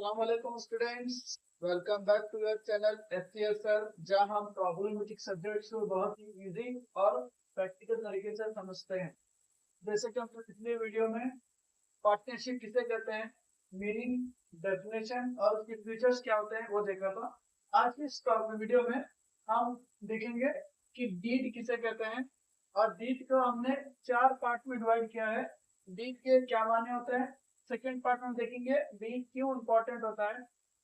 Assalamualaikum students, welcome back to your channel FCS sir, जहां हम problematic subjects को बहुत ही इजी और प्रैक्टिकल तरीके से समझते हैं। जैसे कि हम पिछले वीडियो में पार्टनरशिप किसे कहते हैं, मीनिंग, डेफिनेशन और उसके फीचर्स क्या होते हैं वो देखा था। आज की इस वीडियो में हम देखेंगे कि डीड किसे कहते हैं, और डीड को हमने 4 पार्ट में डिवाइड किया है। डीड के क्या माने होते हैं, सेकेंड पार्ट में देखेंगे डीड क्यों इम्पोर्टेंट होता है,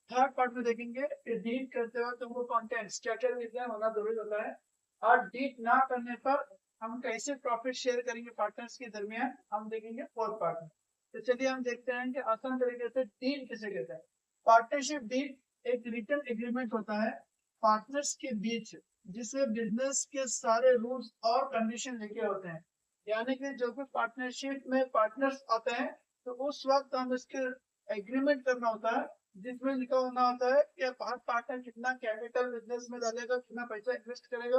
थर्ड पार्ट में देखेंगे डीड करते वक्त तुमको कंटेंट्स क्या क्या चीजें होना जरूरी होता है, और डीड ना करने पर हम कैसे प्रॉफिट शेयर करेंगे पार्टनर्स के दरमियान, हम देखेंगे फोर्थ पार्ट में। तो चलिए हम देखते हैं कि आसान तरीके से डीड किसे कहते हैं। पार्टनरशिप डीड एक रिटन एग्रीमेंट होता है पार्टनर्स के बीच, जिसमें बिजनेस के सारे रूल्स और कंडीशन लिखे होते हैं। यानी कि जो भी पार्टनरशिप में पार्टनर्स आते हैं तो उस वक्त हम इसके एग्रीमेंट करना होता है, जिसमें लिखा होना होता है कि पार्टनर कितना कैपिटल बिजनेस में डालेगा, कितना पैसा इन्वेस्ट करेगा,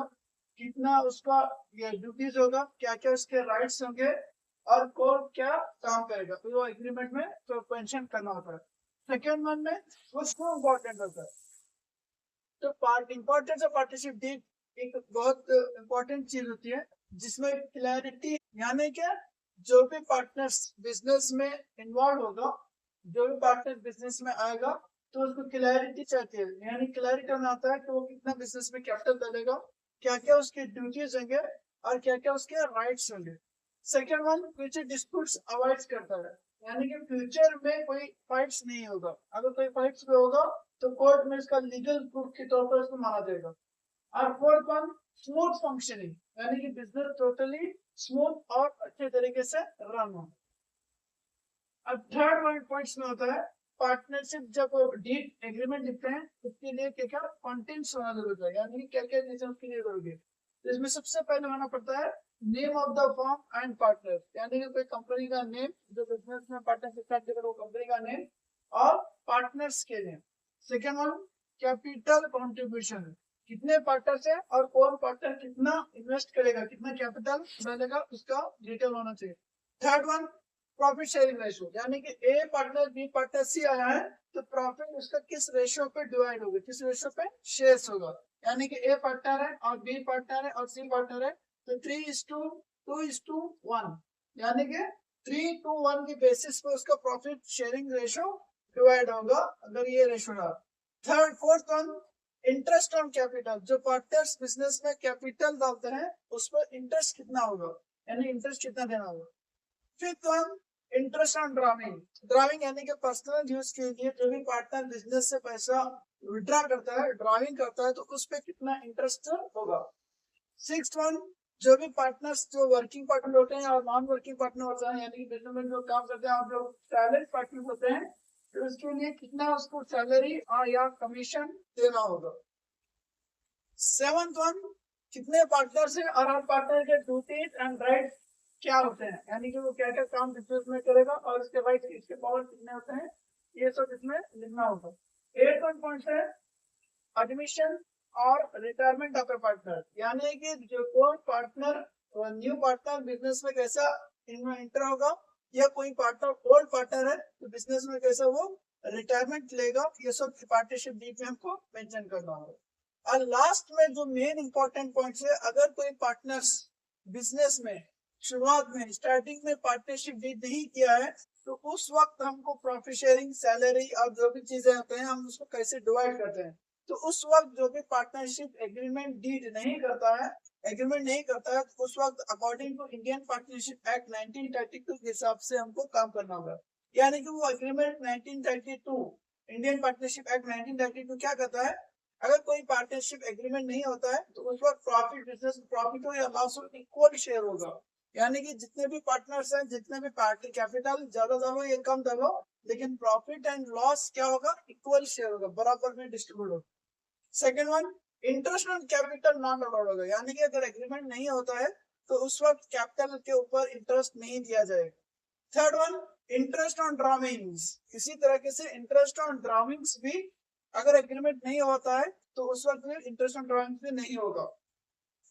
कितना उसका ये ड्यूटीज होगा, क्या क्या उसके राइट्स होंगे और कौन क्या काम करेगा, तो वो एग्रीमेंट में तो मेंशन करना होता है। सेकेंड वन में उसको इम्पोर्टेंट होता है। तो इम्पोर्टेंस ऑफ पार्टनरशिप डीड एक बहुत इम्पोर्टेंट चीज होती है, जिसमें क्लैरिटी, यानी क्या जो भी पार्टनर्स बिजनेस में इन्वॉल्व होगा, जो भी पार्टनर बिजनेस में आएगा तो उसको क्लैरिटी चाहिए। यानी क्लैरिटी होना आता है कि वो कितना बिजनेस में कैपिटल डालेगा, क्या क्या उसके ड्यूटीज होंगे और क्या क्या उसके राइट्स होंगे। Second one future disputes avoid करता है, यानी कि फ्यूचर में कोई फाइट्स नहीं होगा। अगर कोई फाइट्स में होगा तो कोर्ट में इसका लीगल प्रूफ के तौर पर इसको माना जाएगा। और फोर्थ वन स्मूथ फंक्शनिंग, यानी कि बिजनेस टोटली स्मूथ और अच्छे तरीके से रन हो। अब थर्ड वन पॉइंट्स में होता है पार्टनरशिप, जब डीड एग्रीमेंट लिखते हैं उसके लिए क्या क्या कंटेंट्स होना जरूरी है, यानी कि क्या क्या चीजें उसके लिए जरूरी है। तो इसमें सबसे पहले होना पड़ता है name of the firm and partner, यानी कि कोई कंपनी का नेम, जो बिजनेस में पार्टनरशिप करते हैं वो कंपनी का नेम और पार्टनर्स के name. Second one capital contribution, कितने पार्टनर्स है और कौन पार्टनर कितना इन्वेस्ट करेगा, कितना कैपिटल डालेगा, उसका डिटेल होना चाहिए। Third one profit sharing ratio, यानी कि ए पार्टनर बी पार्टनर सी आया है तो प्रॉफिट उसका किस रेशियो पे डिवाइड होगा, किस रेशियो पे शेयर्स होगा। यानी कि ए पार्टनर है और बी पार्टनर है और सी पार्टनर है तो 3:2:1, यानी कि 3:1 की बेसिस पे उसका प्रॉफिट शेयरिंग रेशियो डिवाइड होगा, अगर ये रेशियो रहा। Third fourth one interest on capital, जो पार्टनर्स बिजनेस में कैपिटल डालते हैं उस पर इंटरेस्ट कितना होगा, यानी इंटरेस्ट कितना देना होगा। Fifth one interest on drawing, drawing यानी कि पर्सनल यूज के लिए जो भी पार्टनर बिजनेस से पैसा विड्रॉ करता है, ड्राविंग करता है, तो उस पर कितना इंटरेस्ट होगा। सिक्स्थ वन जो भी पार्टनर्स जो वर्किंग पार्टनर होते हैं और नॉन वर्किंग पार्टनर होते हैं, यानी कि बिजनेस में जो काम करते हैं और जो सैलरी पार्टनर होते हैं, तो उसके लिए कितना उसको सैलरी और या कमीशन देना होगा। सेवंथ वन कितने पार्टनर्स हैं और हर पार्टनर के ड्यूटीज एंड राइट्स क्या होते हैं, यानी कि वो क्या क्या काम बिजनेस में करेगा और इसके राइट्स, इसके पावर कितने होते हैं, ये सब इसमें लिखना होगा। एट वन पॉइंट है एडमिशन और रिटायरमेंट ऑफ ए पार्टनर, यानी कि जो कोई पार्टनर न्यू पार्टनर बिजनेस में कैसा इंटर होगा, या कोई पार्टनर ओल्ड पार्टनर है तो बिजनेस में कैसा वो रिटायरमेंट लेगा, ये सब पार्टनरशिप डीड में हमको मेंशन करना होगा। और लास्ट में जो मेन इंपॉर्टेंट पॉइंट है, अगर कोई पार्टनर्स बिजनेस में शुरुआत में स्टार्टिंग में पार्टनरशिप डीड नहीं किया है तो उस वक्त हमको प्रॉफिट शेयरिंग, सैलरी और जो भी चीजें होते हैं हम उसको कैसे डिवाइड करते हैं। तो उस वक्त जो भी पार्टनरशिप एग्रीमेंट डीड नहीं करता है, एग्रीमेंट नहीं करता है, तो उस वक्त according to Indian Partnership Act 1932 के हिसाब से हमको काम करना होगा। यानी कि वो एग्रीमेंट 1932, इंडियन पार्टनरशिप एक्ट 1932 क्या कहता है, अगर कोई पार्टनरशिप एग्रीमेंट नहीं होता है तो उस वक्त प्रॉफिट, बिजनेस प्रॉफिट हो या लॉस हो, इक्वल शेयर होगा। यानी कि जितने भी पार्टनर्स हैं, जितने भी पार्टी कैपिटल ज्यादा दबो या कम दबो, लेकिन प्रॉफिट एंड लॉस क्या होगा, इक्वल शेयर होगा, बराबर में डिस्ट्रीब्यूट होगा। Second one interest on capital non allowed होगा, यानी कि अगर एग्रीमेंट नहीं होता है तो उस वक्त कैपिटल के ऊपर इंटरेस्ट नहीं दिया जाएगा। Third one interest on drawings, इसी तरीके से इंटरेस्ट ऑन ड्राविंग्स भी अगर एग्रीमेंट नहीं होता है तो उस वक्त इंटरेस्ट ऑन ड्राविंग्स भी नहीं होगा।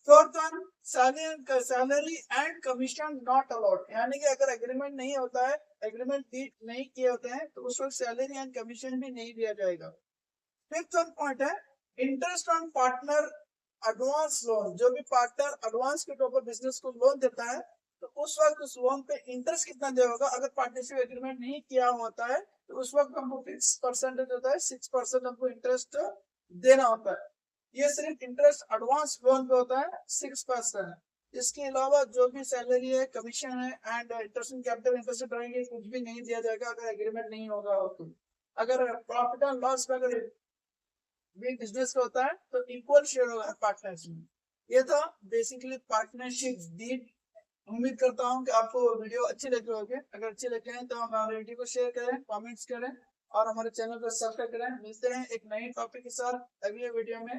Fourth one, salary and commission not allowed, यानी कि अगर एग्रीमेंट नहीं होता है, एग्रीमेंट नहीं किए होते हैं तो उस वक्त सैलरी एंड कमीशन भी नहीं दिया जाएगा। फिफ्थ वन पॉइंट है interest on partner advance loan, जो भी पार्टनर एडवांस के तौर पर बिजनेस को लोन देता है तो उस वक्त उस लोन पे इंटरेस्ट कितना देगा होगा। अगर पार्टनरशिप एग्रीमेंट नहीं किया होता है तो उस वक्त हमको फिक्स परसेंटेज होता है, 6% हमको इंटरेस्ट देना होता है। ये सिर्फ इंटरेस्ट एडवांस लोन पे होता है 6%। इसके अलावा जो भी सैलरी है, कमीशन है एंड इंटरेस्ट कैपिटल इंटरेस्ट रहेंगे, कुछ भी नहीं दिया जाएगा अगर एग्रीमेंट नहीं होगा तो। अगर प्रॉफिट एंड लॉस में अगर भी बिजनेस का होता है तो इक्वल शेयर होगा पार्टनरशिप में। ये था बेसिकली पार्टनरशिप डीड। उम्मीद करता हूँ कि आपको वीडियो अच्छी लगी होगी। अगर अच्छी लगे हैं तो हमारे वीडियो को शेयर करें, कमेंट्स करें और हमारे चैनल को सब्सक्राइब करें। मिलते हैं एक नई टॉपिक के साथ अगले वीडियो में।